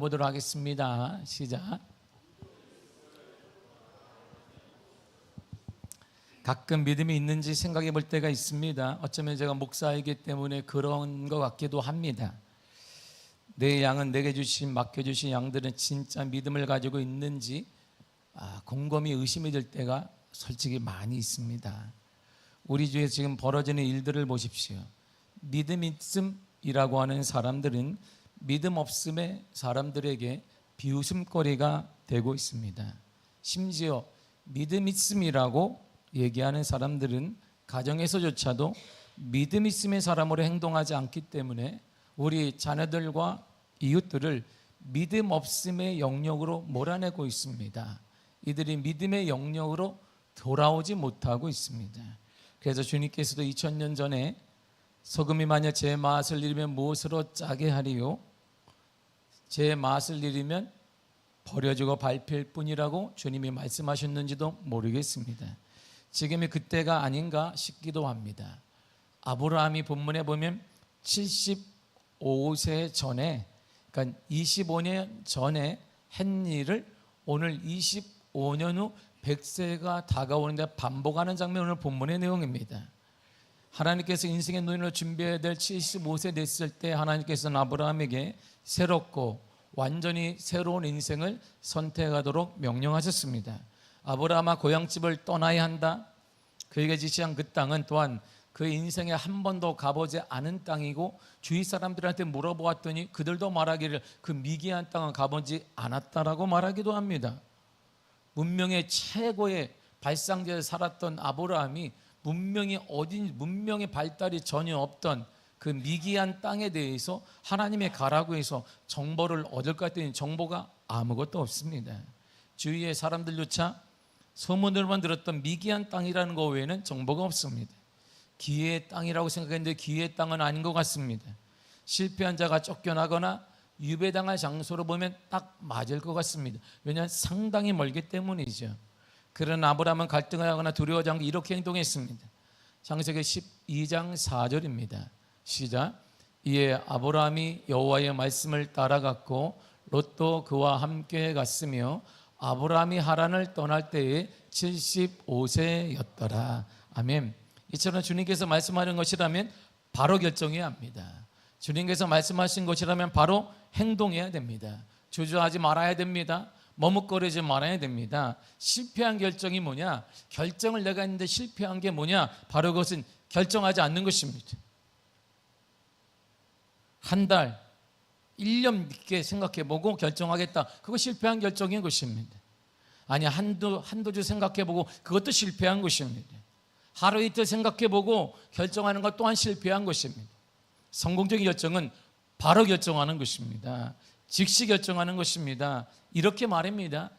보도록 하겠습니다. 시작. 가끔 믿음이 있는지 생각해 볼 때가 있습니다. 어쩌면 제가 목사이기 때문에 그런 것 같기도 합니다. 내 양은 내게 주신 맡겨주신 양들은 진짜 믿음을 가지고 있는지 곰곰이 의심이 들 때가 솔직히 많이 있습니다. 우리 주위에 지금 벌어지는 일들을 보십시오. 믿음 있음이라고 하는 사람들은 믿음 없음의 사람들에게 비웃음거리가 되고 있습니다. 심지어 믿음 있음이라고 얘기하는 사람들은 가정에서조차도 믿음 있음의 사람으로 행동하지 않기 때문에 우리 자녀들과 이웃들을 믿음 없음의 영역으로 몰아내고 있습니다. 이들이 믿음의 영역으로 돌아오지 못하고 있습니다. 그래서 주님께서도 2000년 전에 소금이 만약 제 맛을 잃으면 무엇으로 짜게 하리요? 제 맛을 잃으면 버려지고 밟힐 뿐이라고 주님이 말씀하셨는지도 모르겠습니다. 지금이 그때가 아닌가 싶기도 합니다. 아브라함이 본문에 보면 75세 전에, 그러니까 25년 전에 한 일을 오늘 25년 후 100세가 다가오는데 반복하는 장면이 오늘 본문의 내용입니다. 하나님께서 인생의 노인을 준비해야 될 75세 됐을 때 하나님께서는 아브라함에게 새롭고 완전히 새로운 인생을 선택하도록 명령하셨습니다. 아브라함아, 고향집을 떠나야 한다. 그에게 지시한 그 땅은 또한 그 인생에 한 번도 가보지 않은 땅이고, 주위 사람들한테 물어보았더니 그들도 말하기를 그 미개한 땅은 가보지 않았다라고 말하기도 합니다. 문명의 최고의 발상지에 살았던 아브라함이 문명의 발달이 전혀 없던 그 미개한 땅에 대해서 하나님의 가라고 해서 정보를 얻을 것 같더니 정보가 아무것도 없습니다. 주위의 사람들조차 소문으로만 들었던 미개한 땅이라는 것 외에는 정보가 없습니다. 기회의 땅이라고 생각했는데 기회의 땅은 아닌 것 같습니다. 실패한 자가 쫓겨나거나 유배당할 장소로 보면 딱 맞을 것 같습니다. 왜냐하면 상당히 멀기 때문이죠. 그런 아브라함은 갈등하거나 두려워하지 않고 이렇게 행동했습니다. 창세기 12장 4절입니다. 시작. 이에 아브라함이 여호와의 말씀을 따라갔고 롯도 그와 함께 갔으며 아브라함이 하란을 떠날 때에 75세였더라. 아멘. 이처럼 주님께서 말씀하는 것이라면 바로 결정해야 합니다. 주님께서 말씀하신 것이라면 바로 행동해야 됩니다. 주저하지 말아야 됩니다. 머뭇거리지 말아야 됩니다. 실패한 결정이 뭐냐? 결정을 내가 했는데 실패한 게 뭐냐? 바로 그것은 결정하지 않는 것입니다. 한 달, 1년 늦게 생각해보고 결정하겠다. 그거 실패한 결정인 것입니다. 아니, 한두 주 생각해보고 그것도 실패한 것입니다. 하루 이틀 생각해보고 결정하는 것 또한 실패한 것입니다. 성공적인 결정은 바로 결정하는 것입니다. 즉시 결정하는 것입니다. 이렇게 말합니다.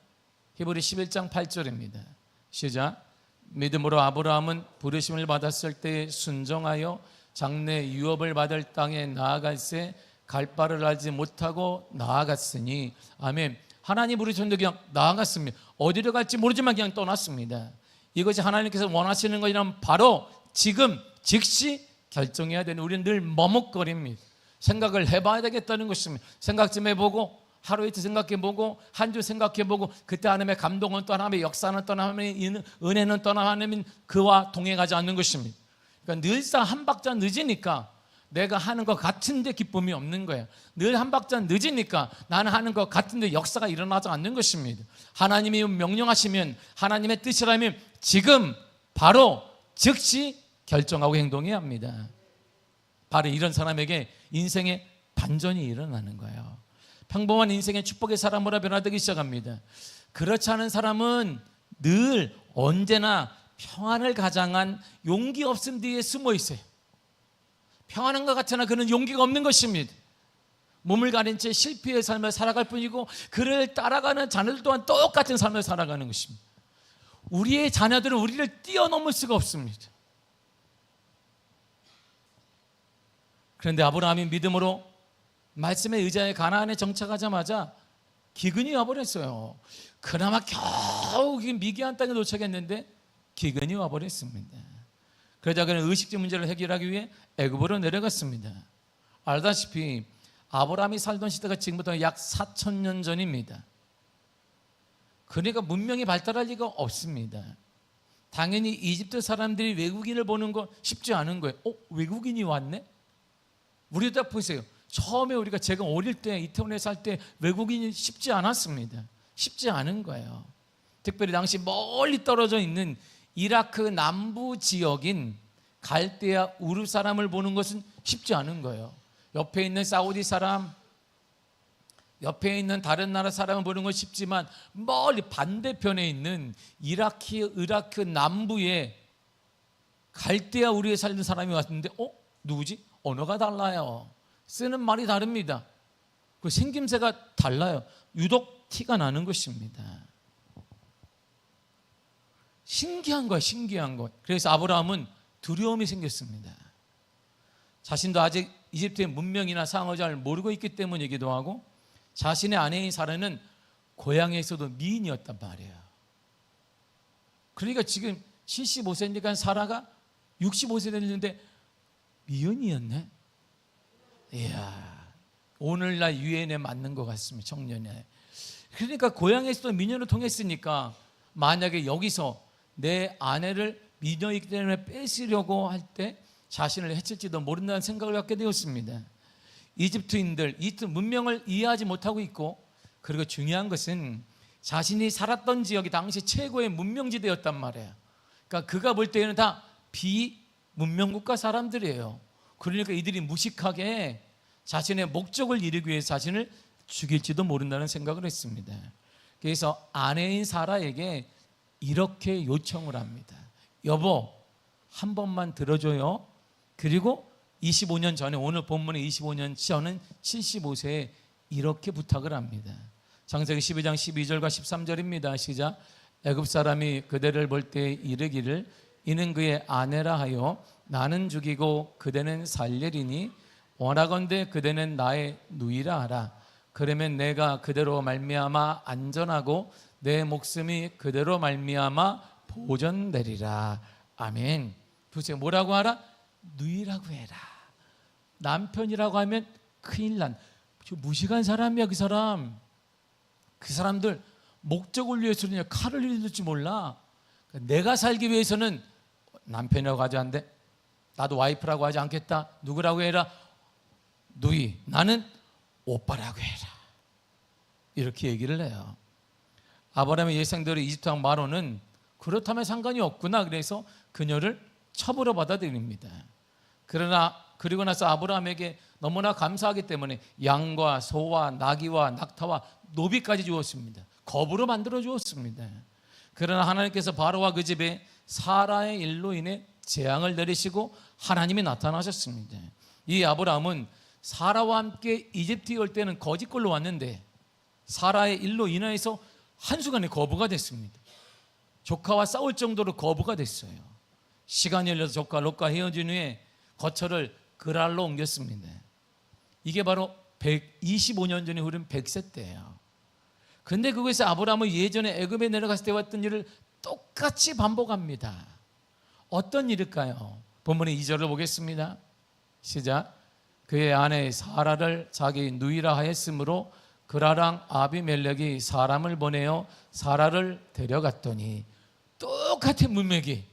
히브리 11장 8절입니다. 시작. 믿음으로 아브라함은 부르심을 받았을 때 순종하여 장래 유업을 받을 땅에 나아갈새 갈 바를 알지 못하고 나아갔으니. 아멘. 하나님 부르셨는데 그냥 나아갔습니다. 어디로 갈지 모르지만 그냥 떠났습니다. 이것이 하나님께서 원하시는 것이라면 바로 지금 즉시 결정해야 되는, 우리는 늘 머뭇거립니다. 생각을 해봐야 되겠다는 것입니다. 생각 좀 해보고 하루 이틀 생각해보고 한 주 생각해보고 그때 하나님의 감동은 떠나, 하나님의 역사는 떠나, 하나님의 은혜는 떠나, 하나님은 그와 동행하지 않는 것입니다. 그러니까 늘상 한 박자 늦으니까 내가 하는 것 같은데 기쁨이 없는 거예요. 늘 한 박자 늦으니까 나는 하는 것 같은데 역사가 일어나지 않는 것입니다. 하나님이 명령하시면, 하나님의 뜻이라면 지금 바로 즉시 결정하고 행동해야 합니다. 바로 이런 사람에게 인생의 반전이 일어나는 거예요. 평범한 인생의 축복의 사람으로 변화되기 시작합니다. 그렇지 않은 사람은 늘 언제나 평안을 가장한 용기 없음 뒤에 숨어 있어요. 평안한 것 같으나 그는 용기가 없는 것입니다. 몸을 가린 채 실패의 삶을 살아갈 뿐이고 그를 따라가는 자녀들 또한 똑같은 삶을 살아가는 것입니다. 우리의 자녀들은 우리를 뛰어넘을 수가 없습니다. 그런데 아브라함이 믿음으로 말씀의 의자에 가나안에 정착하자마자 기근이 와버렸어요. 그나마 겨우 미개한 땅에 도착했는데 기근이 와버렸습니다. 그러자 그는 의식주 문제를 해결하기 위해 애굽으로 내려갔습니다. 알다시피 아브라함이 살던 시대가 지금부터 약 4,000년 전입니다. 그러니까 문명이 발달할 리가 없습니다. 당연히 이집트 사람들이 외국인을 보는 거 쉽지 않은 거예요. 외국인이 왔네? 우리도 딱 보세요. 처음에 제가 어릴 때 이태원에 살 때 외국인이 쉽지 않았습니다. 쉽지 않은 거예요. 특별히 당시 멀리 떨어져 있는 이라크 남부 지역인 갈대아 우르 사람을 보는 것은 쉽지 않은 거예요. 옆에 있는 사우디 사람, 옆에 있는 다른 나라 사람을 보는 건 쉽지만 멀리 반대편에 있는 이라크 남부에 갈대아 우르에 살던 사람이 왔는데 누구지? 언어가 달라요. 쓰는 말이 다릅니다. 그 생김새가 달라요. 유독 티가 나는 것입니다. 신기한 거야, 신기한 거. 그래서 아브라함은 두려움이 생겼습니다. 자신도 아직 이집트의 문명이나 상을 잘 모르고 있기 때문이기도 하고, 자신의 아내인 사라는 고향에서도 미인이었단 말이에요. 그러니까 지금 75세니까 사라가 65세 됐는데 미연이었네. 이야, 오늘날 유엔에 맞는 것 같습니다. 청년에. 그러니까 고향에서도 미녀를 통했으니까 만약에 여기서 내 아내를 미녀이기 때문에 뺏으려고 할 때 자신을 해칠지도 모른다는 생각을 갖게 되었습니다. 이집트인들, 이집트 문명을 이해하지 못하고 있고, 그리고 중요한 것은 자신이 살았던 지역이 당시 최고의 문명지대였단 말이에요. 그러니까 그가 볼 때에는 다 비문명국가 사람들이에요. 그러니까 이들이 무식하게 자신의 목적을 이루기 위해 자신을 죽일지도 모른다는 생각을 했습니다. 그래서 아내인 사라에게 이렇게 요청을 합니다. 여보, 한 번만 들어줘요. 그리고 25년 전에, 오늘 본문의 25년 전은 75세에 이렇게 부탁을 합니다. 창세기 12장 12절과 13절입니다. 시작. 애굽 사람이 그대를 볼 때 이르기를 이는 그의 아내라 하여 나는 죽이고 그대는 살리리니 원하건대 그대는 나의 누이라 하라. 그러면 내가 그대로 말미암아 안전하고 내 목숨이 그대로 말미암아 보존되리라. 아멘. 보세요. 뭐라고 하라? 누이라고 해라. 남편이라고 하면 큰일 난, 무식한 사람이야. 그 사람. 그 사람들 목적을 위해서는 칼을 잃을지 몰라. 내가 살기 위해서는 남편이라고 하지 않대. 나도 와이프라고 하지 않겠다. 누구라고 해라? 누이. 나는 오빠라고 해라. 이렇게 얘기를 해요. 아브라함의 예상대로 이집트 왕 마로는 그렇다면 상관이 없구나. 그래서 그녀를 첩으로 받아들입니다. 그리고 나서 아브라함에게 너무나 감사하기 때문에 양과 소와 나귀와 낙타와 노비까지 주었습니다. 겁으로 만들어 주었습니다. 그러나 하나님께서 바로와 그 집에 사라의 일로 인해 재앙을 내리시고 하나님이 나타나셨습니다. 이 아브라함은 사라와 함께 이집트에 올 때는 거짓골로 왔는데 사라의 일로 인하여서 한순간에 거부가 됐습니다. 조카와 싸울 정도로 거부가 됐어요. 시간이 흘러서 조카 롯과 헤어진 후에 거처를 그랄로 옮겼습니다. 이게 바로 125년 전에 흐른 100세 때예요. 그런데 그것에서 아브라함은 예전에 애굽에 내려갔을 때 왔던 일을 똑같이 반복합니다. 어떤 일일까요? 본문의 2절을 보겠습니다. 시작. 그의 아내 사라를 자기 누이라 하였으므로 그라랑 아비멜렉이 사람을 보내어 사라를 데려갔더니, 똑같은 문맥이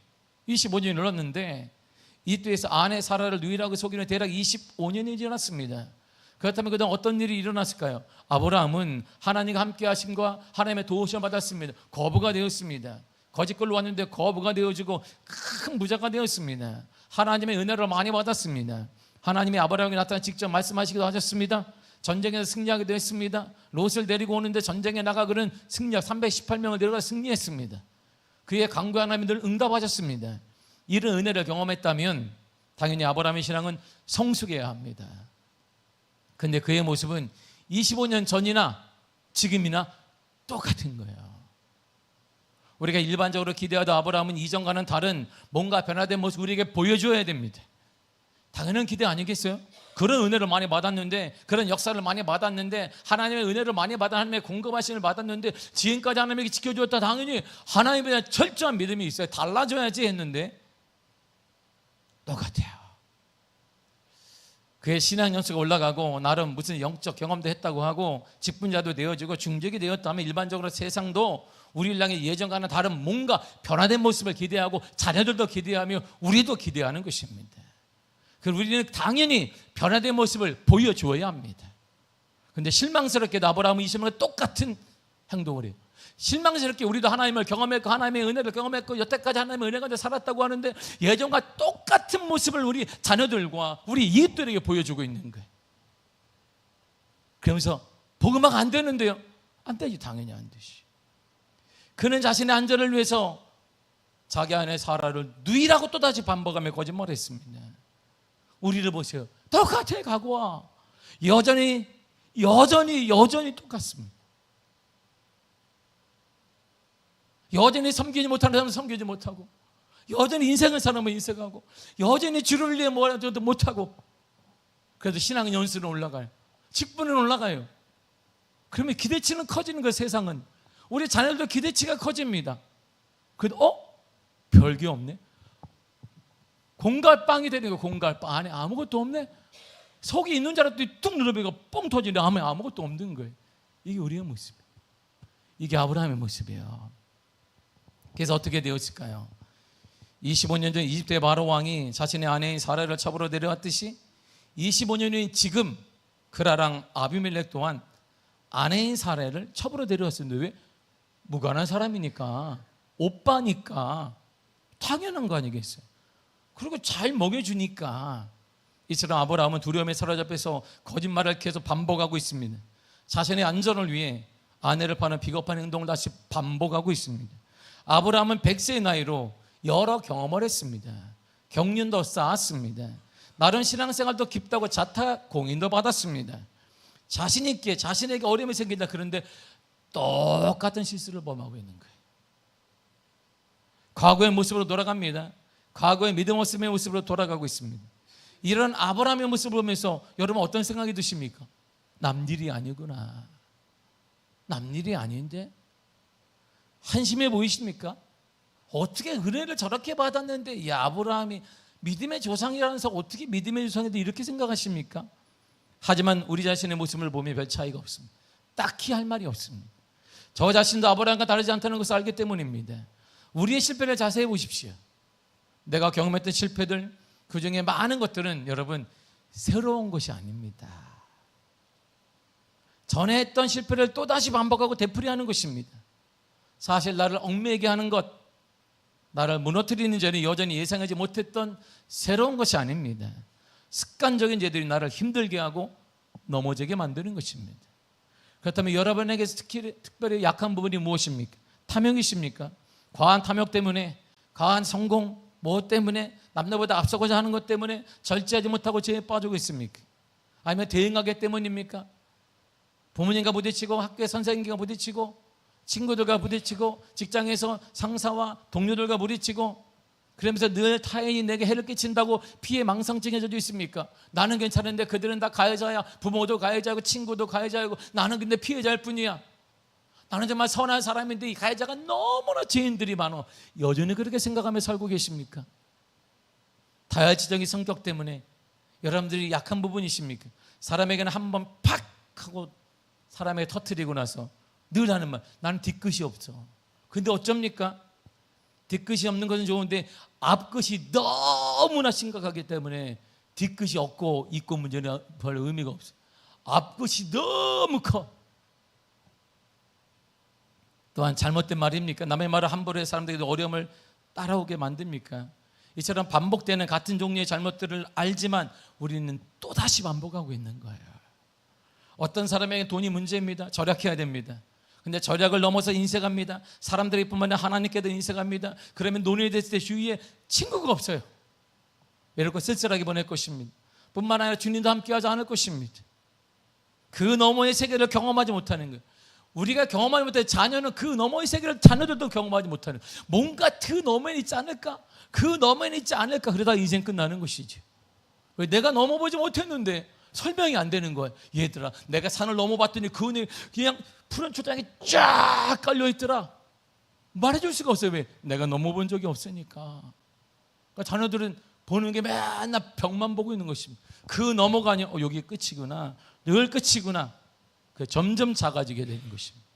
25년이 흘렀는데 이때에서 아내 사라를 누이라고 속이는 대략 25년이 지났습니다. 그렇다면 그동안 어떤 일이 일어났을까요? 아브라함은 하나님과 함께 하심과 하나님의 도우심을 받았습니다. 거부가 되었습니다. 거짓걸로 왔는데 거부가 되어지고 큰 부자가 되었습니다. 하나님의 은혜를 많이 받았습니다. 하나님이 아브라함에게 나타나 직접 말씀하시기도 하셨습니다. 전쟁에서 승리하기도 했습니다. 롯을 데리고 오는데 전쟁에 나가거든 승리하 318명을 데려가 승리했습니다. 그의 간구 하나님이 늘 응답하셨습니다. 이런 은혜를 경험했다면 당연히 아브라함의 신앙은 성숙해야 합니다. 그런데 그의 모습은 25년 전이나 지금이나 똑같은 거예요. 우리가 일반적으로 기대하던 아브라함은 이전과는 다른 뭔가 변화된 모습 우리에게 보여줘야 됩니다. 당연한 기대 아니겠어요? 그런 은혜를 많이 받았는데, 그런 역사를 많이 받았는데, 하나님의 은혜를 많이 받아 하나님의 공급하심을 받았는데, 지금까지 하나님에게 지켜주었다. 당연히 하나님에 대한 철저한 믿음이 있어요. 달라져야지 했는데 똑같아요. 그의 신앙 연수가 올라가고 나름 무슨 영적 경험도 했다고 하고 직분자도 되어지고 중직이 되었다면 일반적으로 세상도 우리를 향해 예전과는 다른 뭔가 변화된 모습을 기대하고 자녀들도 기대하며 우리도 기대하는 것입니다. 그리고 우리는 당연히 변화된 모습을 보여주어야 합니다. 그런데 실망스럽게도 아브라함은 이 시간에 똑같은 행동을 해요. 실망스럽게 우리도 하나님을 경험했고 하나님의 은혜를 경험했고 여태까지 하나님의 은혜가 살았다고 하는데 예전과 똑같은 모습을 우리 자녀들과 우리 이웃들에게 보여주고 있는 거예요. 그러면서 복음화가 안 되는데요. 안 되지, 당연히 안 되지. 그는 자신의 안전을 위해서 자기 아내 사라를 누이라고 또다시 반복하며 거짓말했습니다. 우리를 보세요. 똑같아, 각오와 여전히 똑같습니다. 여전히 섬기지 못하는 사람은 섬기지 못하고, 여전히 인생을 사람은 인생하고, 여전히 주를 위해 뭐라도 못하고, 그래도 신앙 연수는 올라가요. 직분은 올라가요. 그러면 기대치는 커지는 거예요. 세상은 우리 자녀들도 기대치가 커집니다. 그래도 별게 없네. 공갈빵이 되는 거예요. 공갈빵 안에 아무것도 없네. 속이 있는 줄 알았더니 뚝 눌러보니까 뻥 터지는데 안에 아무것도 없는 거예요. 이게 우리의 모습이에요. 이게 아브라함의 모습이에요. 그래서 어떻게 되었을까요? 25년 전 이집트의 바로 왕이 자신의 아내인 사라를 잡으러 내려왔듯이 25년 후인 지금 그라랑 아비멜렉 또한 아내인 사라를 첩으로 데려왔었는데 왜? 무관한 사람이니까, 오빠니까 당연한 거 아니겠어요? 그리고 잘 먹여주니까. 이처럼 아브라함은 두려움에 사로잡혀서 거짓말을 계속 반복하고 있습니다. 자신의 안전을 위해 아내를 파는 비겁한 행동을 다시 반복하고 있습니다. 아브라함은 100세의 나이로 여러 경험을 했습니다. 경륜도 쌓았습니다. 나름 신앙생활도 깊다고 자타 공인도 받았습니다. 자신 있게 자신에게 어려움이 생긴다 그런데 똑같은 실수를 범하고 있는 거예요. 과거의 모습으로 돌아갑니다. 과거의 믿음 없음의 모습으로 돌아가고 있습니다. 이런 아브라함의 모습을 보면서 여러분 어떤 생각이 드십니까? 남일이 아니구나. 남일이 아닌데? 한심해 보이십니까? 어떻게 은혜를 저렇게 받았는데 이 아브라함이 믿음의 조상이라면서 어떻게 믿음의 조상인데 이렇게 생각하십니까? 하지만 우리 자신의 모습을 보면 별 차이가 없습니다. 딱히 할 말이 없습니다. 저 자신도 아브라함과 다르지 않다는 것을 알기 때문입니다. 우리의 실패를 자세히 보십시오. 내가 경험했던 실패들, 그 중에 많은 것들은 여러분 새로운 것이 아닙니다. 전에 했던 실패를 또다시 반복하고 되풀이하는 것입니다. 사실 나를 얽매이게 하는 것, 나를 무너뜨리는 죄는 여전히 예상하지 못했던 새로운 것이 아닙니다. 습관적인 죄들이 나를 힘들게 하고 넘어지게 만드는 것입니다. 그렇다면 여러분에게 특별히 약한 부분이 무엇입니까? 탐욕이십니까? 과한 탐욕 때문에, 과한 성공, 무엇 때문에, 남들보다 앞서고자 하는 것 때문에 절제하지 못하고 죄에 빠지고 있습니까? 아니면 대응하기 때문입니까? 부모님과 부딪히고 학교의 선생님과 부딪히고 친구들과 부딪히고 직장에서 상사와 동료들과 부딪히고 그러면서 늘 타인이 내게 해를 끼친다고 피해 망상증에 젖어 있습니까? 나는 괜찮은데 그들은 다 가해자야. 부모도 가해자고 친구도 가해자고 나는 근데 피해자일 뿐이야. 나는 정말 선한 사람인데 이 가해자가 너무나 죄인들이 많아. 여전히 그렇게 생각하며 살고 계십니까? 다혈질적인 성격 때문에 여러분들이 약한 부분이십니까? 사람에게는 한번 팍 하고 사람에게 터뜨리고 나서 늘 하는 말, 나는 뒤끝이 없어. 근데 어쩝니까? 뒤끝이 없는 것은 좋은데 앞끝이 너무나 심각하기 때문에 뒤끝이 없고 있고 문제는 별 의미가 없어요. 앞끝이 너무 커. 또한 잘못된 말입니까? 남의 말을 함부로 해서 사람들에게 어려움을 따라오게 만듭니까? 이처럼 반복되는 같은 종류의 잘못들을 알지만 우리는 또다시 반복하고 있는 거예요. 어떤 사람에게 돈이 문제입니다. 절약해야 됩니다. 근데 절약을 넘어서 인색합니다. 사람들이 뿐만 아니라 하나님께도 인색합니다. 그러면 논의에 됐을 때 주위에 친구가 없어요. 이렇게 쓸쓸하게 보낼 것입니다. 뿐만 아니라 주님도 함께하지 않을 것입니다. 그 너머의 세계를 경험하지 못하는 거예요. 우리가 경험하지 못해 자녀는 그 너머의 세계를 자녀들도 경험하지 못하는 거예요. 뭔가 그 너머에 있지 않을까? 그 너머에 있지 않을까? 그러다 인생 끝나는 것이지. 왜? 내가 넘어보지 못했는데 설명이 안 되는 거예요. 얘들아, 내가 산을 넘어봤더니 그네 그냥 푸른 초장이 쫙 깔려있더라. 말해줄 수가 없어요. 왜? 내가 넘어본 적이 없으니까. 그러니까 자녀들은 보는 게 맨날 벽만 보고 있는 것입니다. 그 넘어가니 여기 끝이구나, 늘 끝이구나. 그 점점 작아지게 되는 것입니다.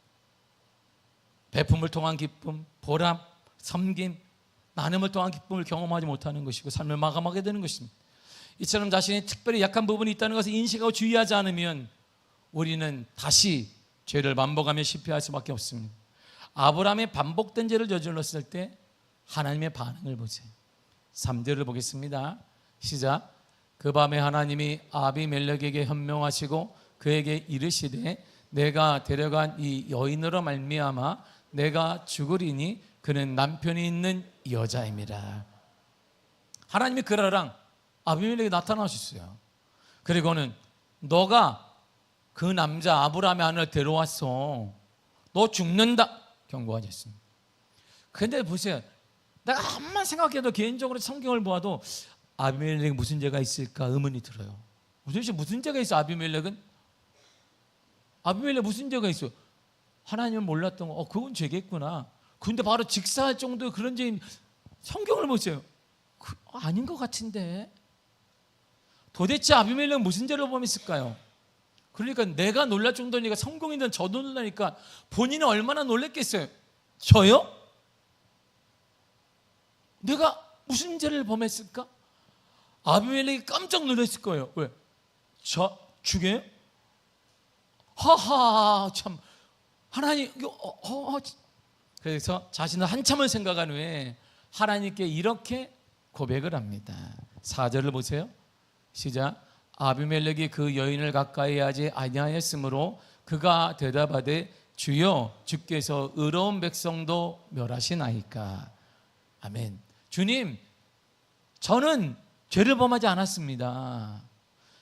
베품을 통한 기쁨, 보람, 섬김, 나눔을 통한 기쁨을 경험하지 못하는 것이고 삶을 마감하게 되는 것입니다. 이처럼 자신이 특별히 약한 부분이 있다는 것을 인식하고 주의하지 않으면 우리는 다시 죄를 반복하며 실패할 수밖에 없습니다. 아브라함의 반복된 죄를 저질렀을 때 하나님의 반응을 보세요. 3절을 보겠습니다. 시작. 그 밤에 하나님이 아비멜렉에게 현명하시고 그에게 이르시되 내가 데려간 이 여인으로 말미암아 내가 죽으리니 그는 남편이 있는 여자임이라. 하나님이 그라랑 아비멜렉에 나타나셨어요. 그리고는 너가 그 남자 아브라함의 아내를 데려왔어, 너 죽는다 경고하셨습니다. 그런데 보세요, 내가 한만 생각해도 개인적으로 성경을 보아도 아비멜렉이 무슨 죄가 있을까 의문이 들어요. 도대체 무슨 죄가 있어? 아비멜렉 무슨 죄가 있어? 하나님은 몰랐던 거, 그건 죄겠구나. 근데 바로 직사할 정도의 그런 죄인, 성경을 보세요. 아닌 것 같은데. 도대체 아비멜렉은 무슨 죄를 범했을까요? 그러니까 내가 놀랄 정도니까 성공인들은 저도 놀라니까 본인은 얼마나 놀랬겠어요? 저요? 내가 무슨 죄를 범했을까? 아비멜렉이 깜짝 놀랐을 거예요. 왜? 저 죽여요? 하하, 참 하나님. 그래서 자신은 한참을 생각한 후에 하나님께 이렇게 고백을 합니다. 4절을 보세요. 시작. 아비멜렉이 그 여인을 가까이 하지 아니하였으므로 그가 대답하되 주여 주께서 의로운 백성도 멸하시나이까. 아멘. 주님, 저는 죄를 범하지 않았습니다.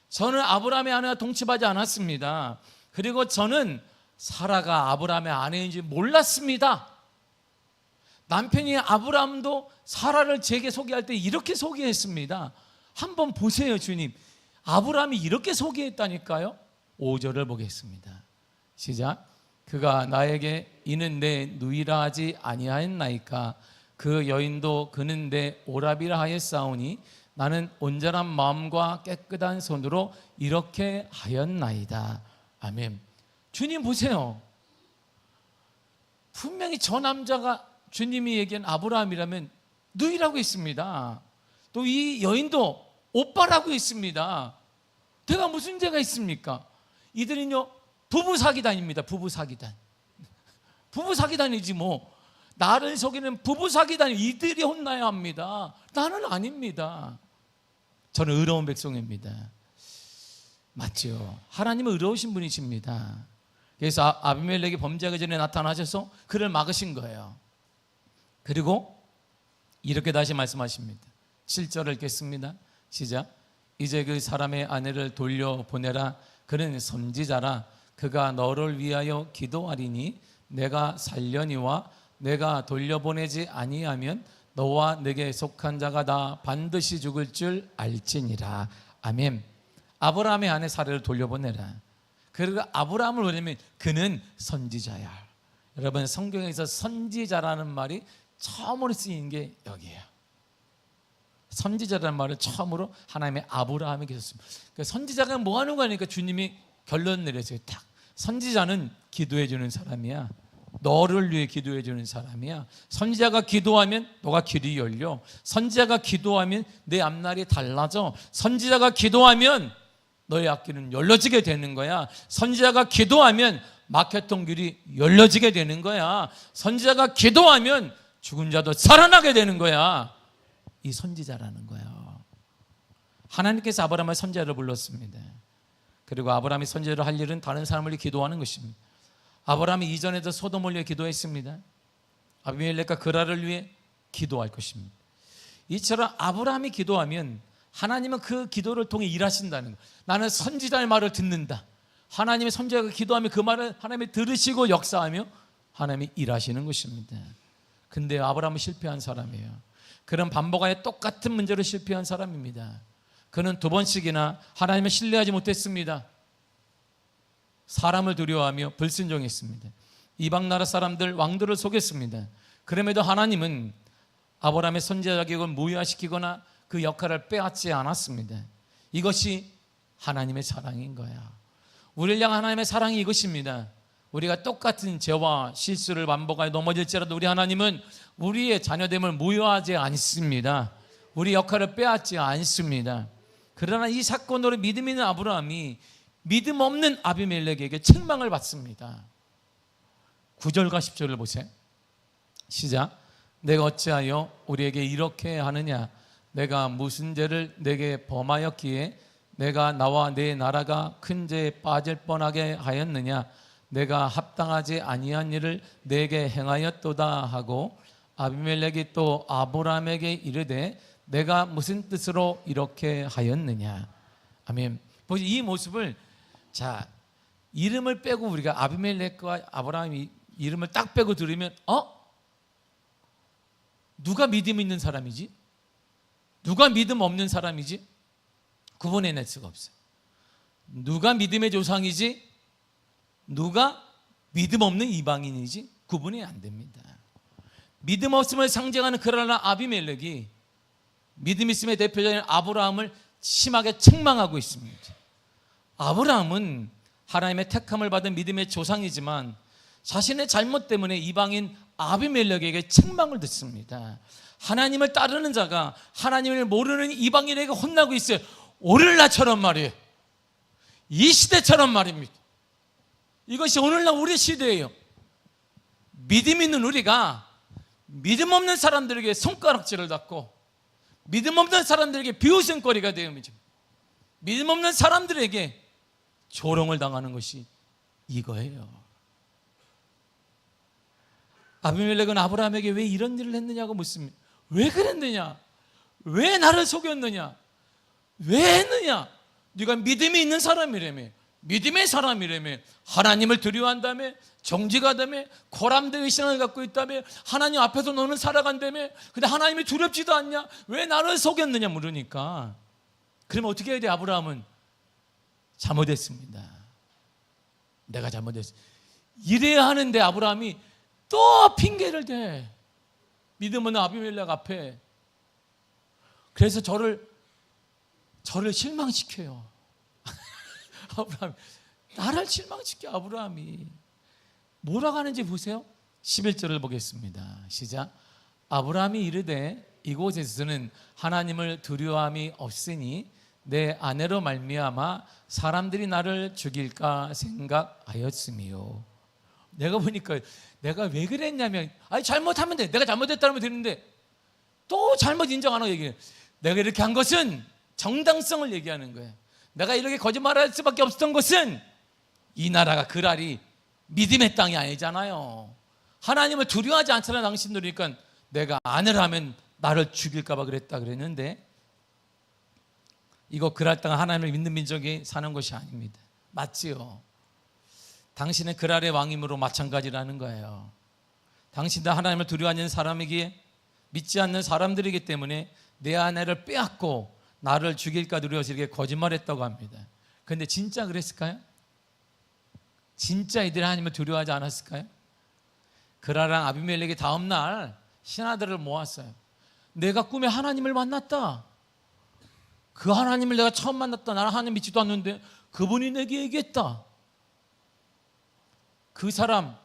저는 아브라함의 아내와 동침하지 않았습니다. 그리고 저는 사라가 아브라함의 아내인지 몰랐습니다. 남편이 아브라함도 사라를 제게 소개할 때 이렇게 소개했습니다. 한번 보세요. 주님, 아브라함이 이렇게 소개했다니까요. 5절을 보겠습니다. 시작. 그가 나에게 이는 내 누이라 하지 아니하였나이까. 그 여인도 그는 내 오라비라 하였사오니 나는 온전한 마음과 깨끗한 손으로 이렇게 하였나이다. 아멘. 주님 보세요. 분명히 저 남자가 주님이 얘기한 아브라함이라면 누이라고 했습니다. 또 이 여인도 오빠라고 했습니다. 내가 무슨 죄가 있습니까? 이들은요 부부 사기단입니다. 부부 사기단. 부부 사기단이지 뭐. 나를 속이는 부부 사기단, 이들이 혼나야 합니다. 나는 아닙니다. 저는 의로운 백성입니다. 맞죠? 하나님은 의로우신 분이십니다. 그래서 아비멜렉이 범죄하기 전에 나타나셔서 그를 막으신 거예요. 그리고 이렇게 다시 말씀하십니다. 7절을 읽겠습니다. 시작. 이제 그 사람의 아내를 돌려보내라. 그는 선지자라. 그가 너를 위하여 기도하리니 내가 살려니와 내가 돌려보내지 아니하면 너와 내게 속한 자가 다 반드시 죽을 줄 알지니라. 아멘. 아브라함의 아내 사라를 돌려보내라. 그리고 아브라함을 보내면 그는 선지자야. 여러분, 성경에서 선지자라는 말이 처음으로 쓰인 게 여기에요. 선지자라는 말을 처음으로 하나님의 아브라함에게 썼습니다. 그러니까 선지자가 뭐 하는 거니까 주님이 결론 내렸어요. 딱. 선지자는 기도해 주는 사람이야. 너를 위해 기도해 주는 사람이야. 선지자가 기도하면 너가 길이 열려. 선지자가 기도하면 내 앞날이 달라져. 선지자가 기도하면 너의 앞길은 열려지게 되는 거야. 선지자가 기도하면 막혔던 길이 열려지게 되는 거야. 선지자가 기도하면 죽은 자도 살아나게 되는 거야. 이 선지자라는 거예요. 하나님께서 아브라함을 선지자로 불렀습니다. 그리고 아브라함이 선지자로 할 일은 다른 사람을 위해 기도하는 것입니다. 아브라함이 이전에도 소돔을 위해 기도했습니다. 아비멜렉과 그라를 위해 기도할 것입니다. 이처럼 아브라함이 기도하면 하나님은 그 기도를 통해 일하신다는 거예요. 나는 선지자의 말을 듣는다. 하나님의 선지자가 기도하면 그 말을 하나님이 들으시고 역사하며 하나님이 일하시는 것입니다. 근데 아브라함은 실패한 사람이에요. 그런 반복하여 똑같은 문제로 실패한 사람입니다. 그는 2번씩이나 하나님을 신뢰하지 못했습니다. 사람을 두려워하며 불순종했습니다. 이방 나라 사람들 왕들을 속였습니다. 그럼에도 하나님은 아브라함의 선지자 자격을 무효화시키거나 그 역할을 빼앗지 않았습니다. 이것이 하나님의 사랑인 거야. 우리를 향한 하나님의 사랑이 이것입니다. 우리가 똑같은 죄와 실수를 반복하여 넘어질지라도 우리 하나님은 우리의 자녀됨을 무효하지 않습니다. 우리 역할을 빼앗지 않습니다. 그러나 이 사건으로 믿음 있는 아브라함이 믿음 없는 아비멜렉에게 책망을 받습니다. 9절과 10절을 보세요. 시작. 내가 어찌하여 우리에게 이렇게 하느냐? 내가 무슨 죄를 내게 범하였기에 내가 나와 내 나라가 큰 죄에 빠질 뻔하게 하였느냐? 내가 합당하지 아니한 일을 내게 행하였도다 하고 아비멜렉이 또 아브라함에게 이르되 내가 무슨 뜻으로 이렇게 하였느냐? 아멘. 이 모습을, 자, 이름을 빼고 우리가 아비멜렉과 아브라함 이름을 딱 빼고 들으면 누가 믿음 있는 사람이지? 누가 믿음 없는 사람이지? 구분해낼 수가 없어요. 누가 믿음의 조상이지? 누가 믿음 없는 이방인이지? 구분이 안 됩니다. 믿음 없음을 상징하는 그러나 아비멜렉이 믿음 있음의 대표적인 아브라함을 심하게 책망하고 있습니다. 아브라함은 하나님의 택함을 받은 믿음의 조상이지만 자신의 잘못 때문에 이방인 아비멜렉에게 책망을 듣습니다. 하나님을 따르는 자가 하나님을 모르는 이방인에게 혼나고 있어요. 오늘날처럼 말이에요. 이 시대처럼 말입니다. 이것이 오늘날 우리 시대예요. 믿음 있는 우리가 믿음 없는 사람들에게 손가락질을 받고 믿음 없는 사람들에게 비웃음거리가 되어집니다. 믿음 없는 사람들에게 조롱을 당하는 것이 이거예요. 아비멜렉은 아브라함에게 왜 이런 일을 했느냐고 묻습니다. 왜 그랬느냐? 왜 나를 속였느냐? 왜 했느냐? 네가 믿음이 있는 사람이라며, 믿음의 사람이라며, 하나님을 두려워한다며, 정직하다며, 고람된 신앙을 갖고 있다며, 하나님 앞에서 너는 살아간다며, 근데 하나님이 두렵지도 않냐? 왜 나를 속였느냐 물으니까, 그러면 어떻게 해야 돼? 아브라함은 잘못했습니다. 내가 잘못했어. 이래야 하는데 아브라함이 또 핑계를 대. 믿음 없는 아비멜렉 앞에. 그래서 저를 실망시켜요. 아브라함이 나를 실망시켜. 아브라함이 뭐라고 하는지 보세요. 11절을 보겠습니다. 시작. 아브라함이 이르되 이곳에서는 하나님을 두려워함이 없으니 내 아내로 말미암아 사람들이 나를 죽일까 생각하였으며. 내가 보니까 내가 왜 그랬냐면, 아니 잘못하면 돼. 내가 잘못했다면 되는데 또 잘못 인정 안 하고 얘기해. 내가 이렇게 한 것은 정당성을 얘기하는 거예요. 내가 이렇게 거짓말할 수밖에 없었던 것은 이 나라가 그랄이 믿음의 땅이 아니잖아요. 하나님을 두려워하지 않잖아요. 당신들이. 그러니까 내가 아내를 하면 나를 죽일까 봐 그랬다 그랬는데, 이거 그랄 땅 하나님을 믿는 민족이 사는 것이 아닙니다. 맞지요? 당신은 그랄의 왕임으로 마찬가지라는 거예요. 당신도 하나님을 두려워하는 사람이기에 믿지 않는 사람들이기 때문에 내 아내를 빼앗고 나를 죽일까 두려워서 이렇게 거짓말했다고 합니다. 그런데 진짜 그랬을까요? 진짜 이들이 하나님을 두려워하지 않았을까요? 그라랑 아비멜렉이 다음날 신하들을 모았어요. 내가 꿈에 하나님을 만났다. 그 하나님을 내가 처음 만났다. 나는 하나님 믿지도 않는데 그분이 내게 얘기했다. 그 사람,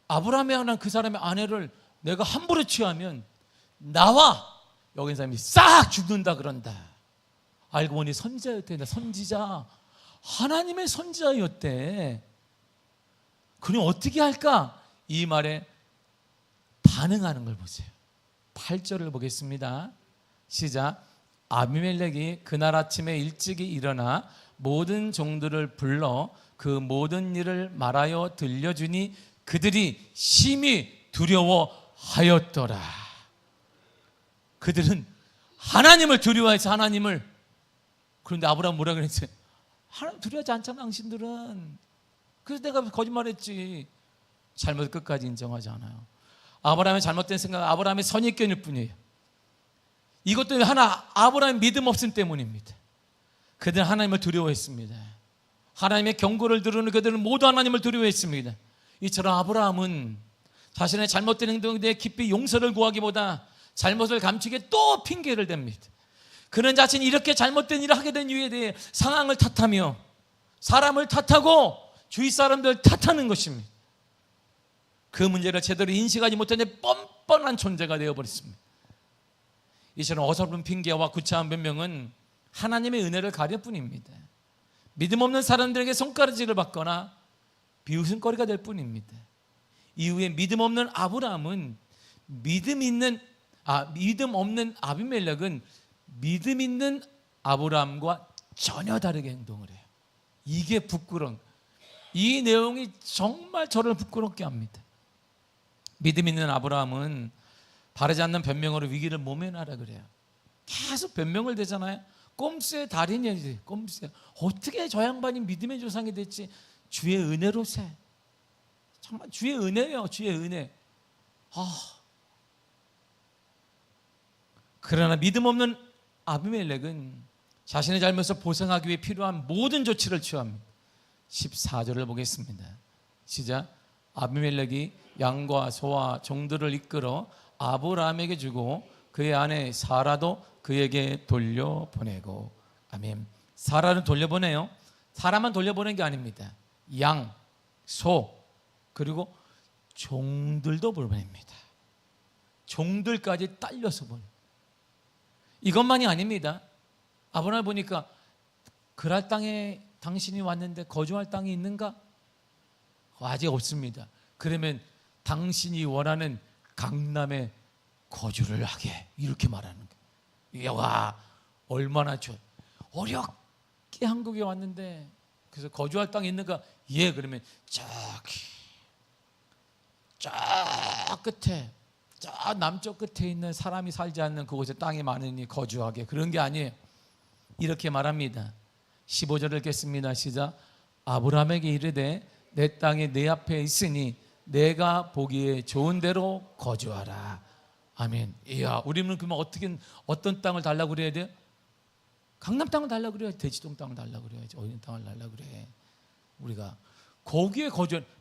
아브라함의 하나님 그 사람의 아내를 내가 함부로 취하면 나와 여기 있는 사람이 싹 죽는다 그런다. 알고 보니 선지자였대. 선지자, 하나님의 선지자였대. 그럼 어떻게 할까? 이 말에 반응하는 걸 보세요. 8절을 보겠습니다. 시작. 아비멜렉이 그날 아침에 일찍이 일어나 모든 종들을 불러 그 모든 일을 말하여 들려주니 그들이 심히 두려워하였더라. 그들은 하나님을 두려워해서 하나님을. 그런데 아브라함 뭐라 그랬어요? 하나님 두려워하지 않잖아 당신들은. 그래서 내가 거짓말했지. 잘못 끝까지 인정하지 않아요. 아브라함의 잘못된 생각은 아브라함의 선입견일 뿐이에요. 이것도 하나 아브라함의 믿음 없음 때문입니다. 그들은 하나님을 두려워했습니다. 하나님의 경고를 들으는 그들은 모두 하나님을 두려워했습니다. 이처럼 아브라함은 자신의 잘못된 행동에 대해 깊이 용서를 구하기보다 잘못을 감추기에 또 핑계를 댑니다. 그는 자신이 이렇게 잘못된 일을 하게 된 이유에 대해 상황을 탓하며 사람을 탓하고 주위 사람들을 탓하는 것입니다. 그 문제를 제대로 인식하지 못한 채 뻔뻔한 존재가 되어버렸습니다. 이처럼 어설픈 핑계와 구차한 변명은 하나님의 은혜를 가릴 뿐입니다. 믿음 없는 사람들에게 손가락질을 받거나 비웃음거리가 될 뿐입니다. 이후에 믿음 없는 아브라함은 믿음 없는 아비멜렉은 믿음 있는 아브라함과 전혀 다르게 행동을 해요. 이게 부끄러운, 이 내용이 정말 저를 부끄럽게 합니다. 믿음 있는 아브라함은 바르지 않는 변명으로 위기를 모면하라 그래요. 계속 변명을 대잖아요. 꼼수의 달인이지. 꼼수. 어떻게 저 양반이 믿음의 조상이 됐지? 주의 은혜로세. 정말 주의 은혜예요. 주의 은혜. 그러나 믿음 없는 아비멜렉은 자신의 잘못을 보상하기 위해 필요한 모든 조치를 취합니다. 14절을 보겠습니다. 시작. 아비멜렉이 양과 소와 종들을 이끌어 아브라함에게 주고 그의 아내 사라도 그에게 돌려보내고. 아멘. 사라를 돌려보내요. 사람만 돌려보낸 게 아닙니다. 양, 소, 그리고 종들도 보냅니다. 종들까지 딸려서 보내요. 이것만이 아닙니다. 아브라함을 보니까 그랄 땅에 당신이 왔는데 거주할 땅이 있는가? 아직 없습니다. 그러면 당신이 원하는 강남에 거주를 하게, 이렇게 말하는 거예요. 와, 얼마나 좋아. 어렵게 한국에 왔는데 그래서 거주할 땅이 있는가? 예. 그러면 저기 저 끝에, 저 남쪽 끝에 있는 사람이 살지 않는 그곳에 땅이 많으니 거주하게. 그런 게 아니에요. 이렇게 말합니다. 15절을 읽겠습니다. 시작. 아브라함에게 이르되 내 땅이 내 앞에 있으니 내가 보기에 좋은 대로 거주하라. 아멘. 이야, 우리는 그러면 어떤 땅을 달라고 그래야 돼요? 강남 땅을 달라고 그래야, 대치동 땅을 달라고 그래야지. 어디 땅을 달라고 그래. 우리가 거기에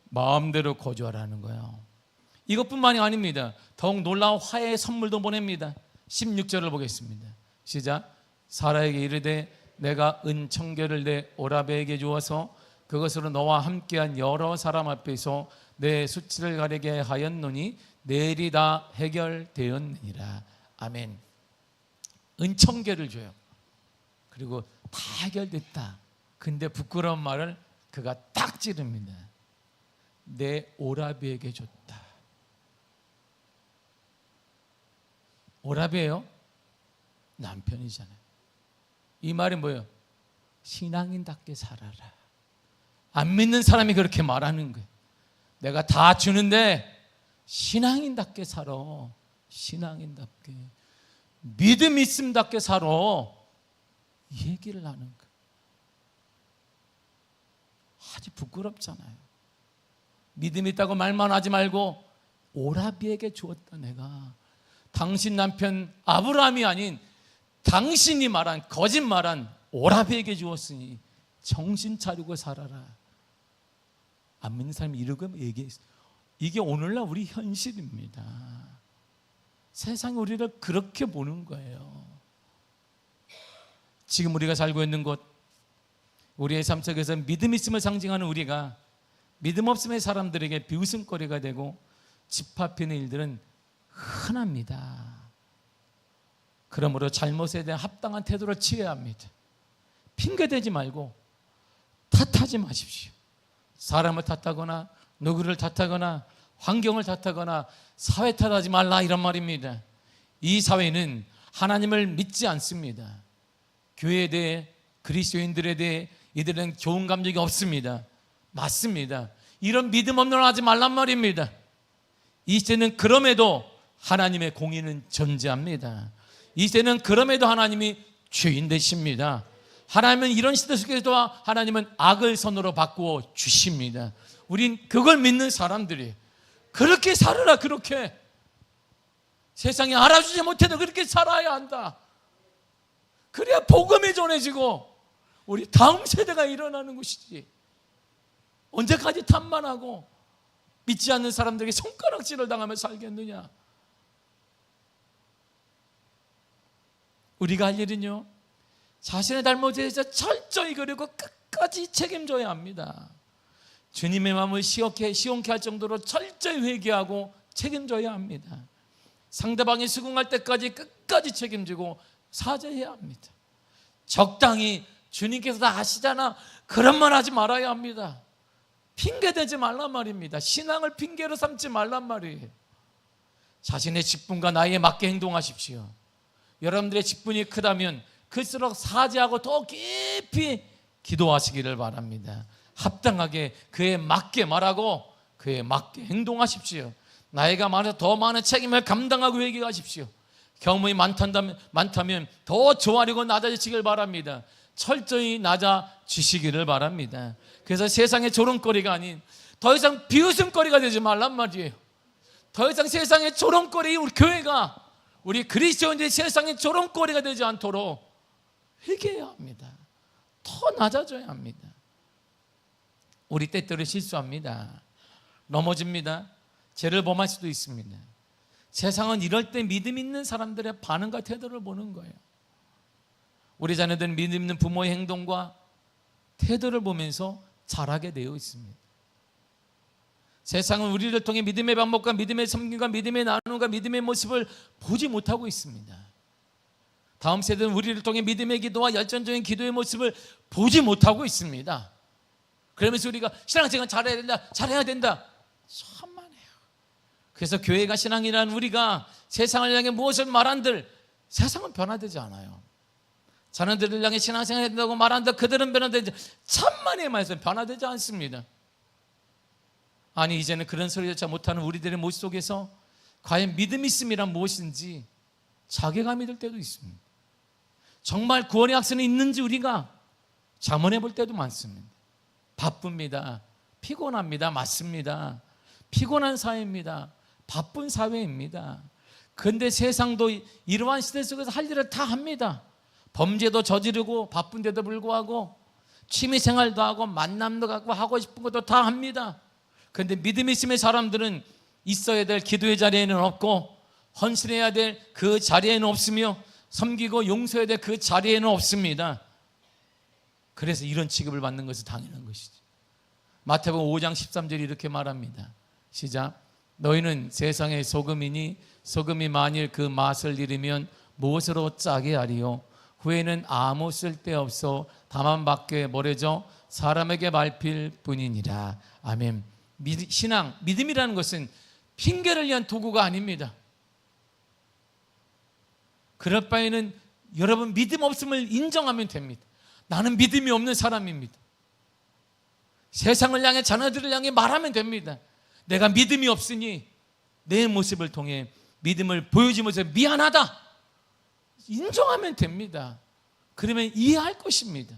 마음대로 거주하라는 거예요. 이것뿐만이 아닙니다. 더욱 놀라운 화해의 선물도 보냅니다. 16절을 보겠습니다. 시작. 사라에게 이르되 내가 은청결을 내 오라베에게 주어서 그것으로 너와 함께한 여러 사람 앞에서 내 수치를 가리게 하였노니 내일이 다 해결되었느니라. 아멘. 은청결을 줘요. 그리고 다 해결됐다. 근데 부끄러운 말을 그가 딱 찌릅니다. 내 오라비에게 줬다. 오라비예요? 남편이잖아요. 이 말이 뭐예요? 신앙인답게 살아라. 안 믿는 사람이 그렇게 말하는 거예요. 내가 다 주는데 신앙인답게 살아. 신앙인답게, 믿음 있음답게 살아. 이 얘기를 하는 거예요. 아주 부끄럽잖아요. 믿음 있다고 말만 하지 말고 오라비에게 주었다. 내가 당신 남편 아브라함이 아닌 당신이 말한 거짓말한 오라비에게 주었으니 정신 차리고 살아라. 안 믿는 사람이 이러고 얘기했어요. 이게 오늘날 우리 현실입니다. 세상이 우리를 그렇게 보는 거예요. 지금 우리가 살고 있는 곳, 우리의 삶 속에서 믿음 있음을 상징하는 우리가 믿음 없음의 사람들에게 비웃음거리가 되고 짓밟히는 일들은 흔합니다. 그러므로 잘못에 대한 합당한 태도를 취해야 합니다. 핑계대지 말고 탓하지 마십시오. 사람을 탓하거나 누구를 탓하거나 환경을 탓하거나 사회 탓하지 말라, 이런 말입니다. 이 사회는 하나님을 믿지 않습니다. 교회에 대해, 그리스도인들에 대해 이들은 좋은 감정이 없습니다. 맞습니다. 이런 믿음 없는 걸 하지 말란 말입니다. 이 시대는 그럼에도 하나님의 공의는 존재합니다. 이 시대는 그럼에도 하나님이 주인 되십니다. 하나님은 이런 시대 속에서도 하나님은 악을 선으로 바꾸어 주십니다. 우린 그걸 믿는 사람들이 그렇게 살아라. 그렇게 세상에 알아주지 못해도 그렇게 살아야 한다. 그래야 복음이 전해지고 우리 다음 세대가 일어나는 것이지. 언제까지 탓만하고 믿지 않는 사람들에게 손가락질을 당하며 살겠느냐. 우리가 할 일은요, 자신의 잘못에 대해서 철저히 그리고 끝까지 책임져야 합니다. 주님의 마음을 시원케 할 정도로 철저히 회개하고 책임져야 합니다. 상대방이 수긍할 때까지 끝까지 책임지고 사죄해야 합니다. 적당히 주님께서 다 아시잖아, 그런 말 하지 말아야 합니다. 핑계대지 말란 말입니다. 신앙을 핑계로 삼지 말란 말이에요. 자신의 직분과 나이에 맞게 행동하십시오. 여러분들의 직분이 크다면 클수록 사죄하고 더 깊이 기도하시기를 바랍니다. 합당하게 그에 맞게 말하고 그에 맞게 행동하십시오. 나이가 많아서 더 많은 책임을 감당하고 회개하십시오. 경험이 많다면 더 조아리고 낮아지시길 바랍니다. 철저히 낮아지시기를 바랍니다. 그래서 세상의 조롱거리가 아닌 더 이상 비웃음거리가 되지 말란 말이에요. 더 이상 세상의 조롱거리, 우리 교회가, 우리 그리스도인들이 세상의 조롱거리가 되지 않도록 회개해야 합니다. 더 낮아져야 합니다. 우리 때때로 실수합니다. 넘어집니다. 죄를 범할 수도 있습니다. 세상은 이럴 때 믿음 있는 사람들의 반응과 태도를 보는 거예요. 우리 자녀들은 믿음 있는 부모의 행동과 태도를 보면서 자라게 되어 있습니다. 세상은 우리를 통해 믿음의 방법과 믿음의 섬김과 믿음의 나눔과 믿음의 모습을 보지 못하고 있습니다. 다음 세대는 우리를 통해 믿음의 기도와 열정적인 기도의 모습을 보지 못하고 있습니다. 그러면서 우리가 신앙생활 잘해야 된다. 천만에요. 그래서 교회가 신앙이라는 우리가 세상을 향해 무엇을 말한들 세상은 변화되지 않아요. 자녀들을 향해 신앙생활 해야 된다고 말한다. 그들은 변화되지, 천만의 말씀 변화되지 않습니다. 아니, 이제는 그런 소리조차 못하는 우리들의 모습 속에서 과연 믿음 있음이란 무엇인지 자괴감이 들 때도 있습니다. 정말 구원의 확신이 있는지 우리가 자문해 볼 때도 많습니다. 바쁩니다. 피곤합니다. 맞습니다. 피곤한 사회입니다. 바쁜 사회입니다. 그런데 세상도 이러한 시대 속에서 할 일을 다 합니다. 범죄도 저지르고 바쁜데도 불구하고 취미생활도 하고 만남도 갖고 하고 싶은 것도 다 합니다. 그런데 믿음 있음의 사람들은 있어야 될 기도의 자리에는 없고 헌신해야 될 그 자리에는 없으며 섬기고 용서해야 될 그 자리에는 없습니다. 그래서 이런 취급을 받는 것은 당연한 것이죠. 마태복음 5장 13절이 이렇게 말합니다. 시작. 너희는 세상의 소금이니 소금이 만일 그 맛을 잃으면 무엇으로 짜게 하리요? 후에는 아무 쓸데없어 다만 밖에 버려져 사람에게 밟힐 뿐이니라. 아멘. 신앙, 믿음이라는 것은 핑계를 위한 도구가 아닙니다. 그럴 바에는 여러분 믿음 없음을 인정하면 됩니다. 나는 믿음이 없는 사람입니다. 세상을 향해 자녀들을 향해 말하면 됩니다. 내가 믿음이 없으니 내 모습을 통해 믿음을 보여주면서 미안하다 인정하면 됩니다. 그러면 이해할 것입니다.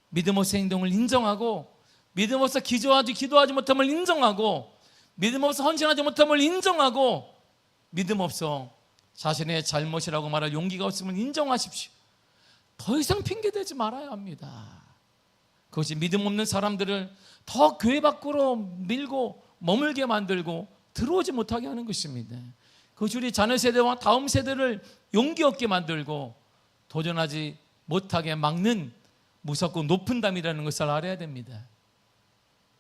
믿음 없어 행동을 인정하고 믿음 없어 기도하지 못함을 인정하고 믿음 없어 헌신하지 못함을 인정하고 믿음 없어 자신의 잘못이라고 말할 용기가 없음을 인정하십시오. 더 이상 핑계대지 말아야 합니다. 그것이 믿음 없는 사람들을 더 교회 밖으로 밀고 머물게 만들고 들어오지 못하게 하는 것입니다. 그것이 우리 자녀 세대와 다음 세대를 용기 없게 만들고 도전하지 못하게 막는 무섭고 높은 담이라는 것을 알아야 됩니다.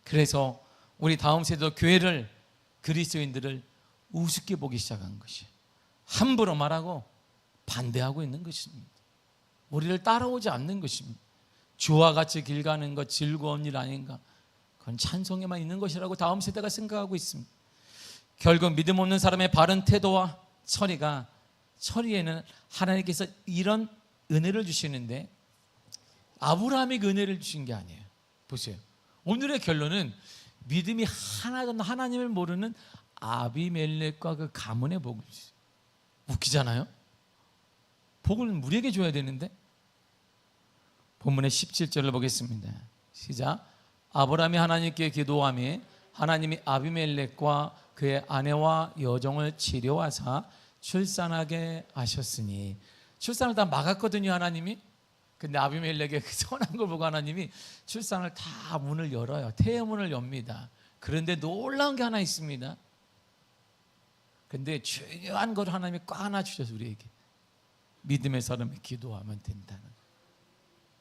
그래서 우리 다음 세대 교회를, 그리스도인들을 우습게 보기 시작한 것이에요. 함부로 말하고 반대하고 있는 것입니다. 우리를 따라오지 않는 것입니다. 주와 같이 길 가는 것 즐거운 일 아닌가? 그건 찬송에만 있는 것이라고 다음 세대가 생각하고 있습니다. 결국 믿음 없는 사람의 바른 태도와 처리에는 하나님께서 이런 은혜를 주시는데 아브라함에게 은혜를 주신 게 아니에요. 보세요. 오늘의 결론은 믿음이 하나도 하나님을 모르는 아비멜렉과 그 가문의 복을 주세요. 웃기잖아요. 복을 우리에게 줘야 되는데. 본문의 17절을 보겠습니다. 시작. 아브라함이 하나님께 기도하며 하나님이 아비멜렉과 그의 아내와 여종을 치료하사 출산하게 하셨으니, 출산을 다 막았거든요 하나님이. 근데 아비멜렉의 그 선한 걸 보고 하나님이 출산을 다 문을 열어요. 태문을 엽니다. 그런데 놀라운 게 하나 있습니다. 근데 중요한 걸 하나님이 꼭 하나 주셔서 우리에게 믿음의 사람이 기도하면 된다는 거예요.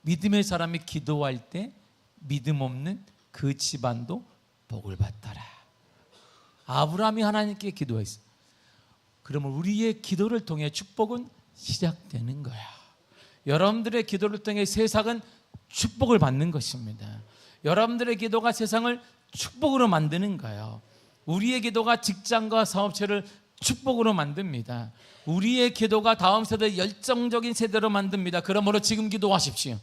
믿음의 사람이 기도할 때 믿음 없는 그 집안도 복을 받더라. 아브라함이 하나님께 기도했어요. 그러면 우리의 기도를 통해 축복은 시작되는 거야. 여러분들의 기도를 통해 세상은 축복을 받는 것입니다. 여러분들의 기도가 세상을 축복으로 만드는 거예요. 우리의 기도가 직장과 사업체를 축복으로 만듭니다. 우리의 기도가 다음 세대 열정적인 세대로 만듭니다. 그러므로 지금 기도하십시오.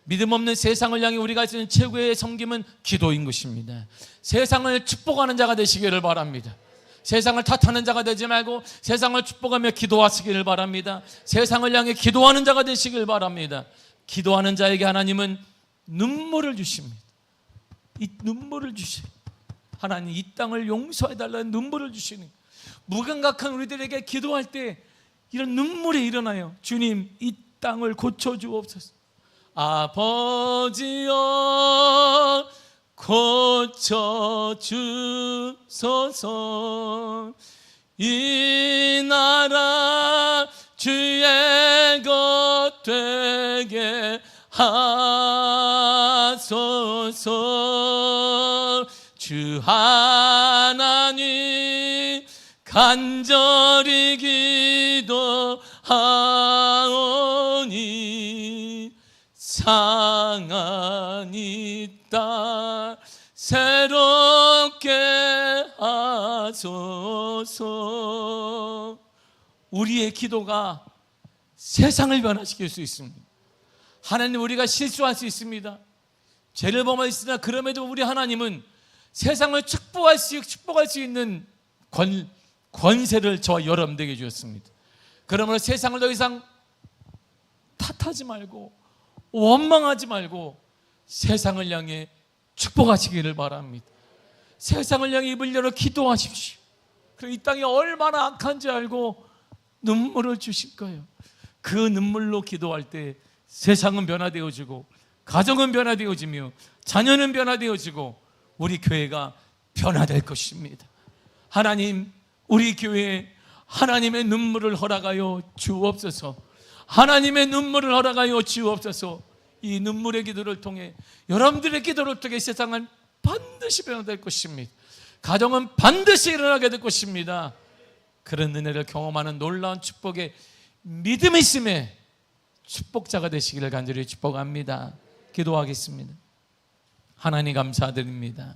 믿음 없는 세상을 향해 우리가 할 수 있는 최고의 섬김은 기도인 것입니다. 세상을 축복하는 자가 되시기를 바랍니다. 세상을 탓하는 자가 되지 말고 세상을 축복하며 기도하시기를 바랍니다. 세상을 향해 기도하는 자가 되시길 바랍니다. 기도하는 자에게 하나님은 눈물을 주십니다. 이 눈물을 주십니다. 하나님, 이 땅을 용서해달라는 눈물을 주시는, 무감각한 우리들에게 기도할 때 이런 눈물이 일어나요. 주님, 이 땅을 고쳐주옵소서. 아버지여 고쳐주소서. 이 나라 주의 것 되게 하소서. 주 하나님 간절히 기도하오니 상한 이 땅 새롭게 하소서. 우리의 기도가 세상을 변화시킬 수 있습니다. 하나님, 우리가 실수할 수 있습니다. 죄를 범하였으나 그럼에도 우리 하나님은 세상을 축복할 수 있는 권세를 저와 여러분들에게 주셨습니다. 그러므로 세상을 더 이상 탓하지 말고 원망하지 말고 세상을 향해 축복하시기를 바랍니다. 세상을 향해 입을 열어 기도하십시오. 그리고 이 땅이 얼마나 악한지 알고 눈물을 주실 거예요. 그 눈물로 기도할 때 세상은 변화되어지고 가정은 변화되어지며 자녀는 변화되어지고 우리 교회가 변화될 것입니다. 하나님, 우리 교회에 하나님의 눈물을 허락하여 주옵소서. 하나님의 눈물을 허락하여 주옵소서. 이 눈물의 기도를 통해, 여러분들의 기도를 통해 세상은 반드시 변화될 것입니다. 가정은 반드시 일어나게 될 것입니다. 그런 은혜를 경험하는 놀라운 축복의 믿음이 있음에 축복자가 되시기를 간절히 축복합니다. 기도하겠습니다. 하나님, 감사드립니다.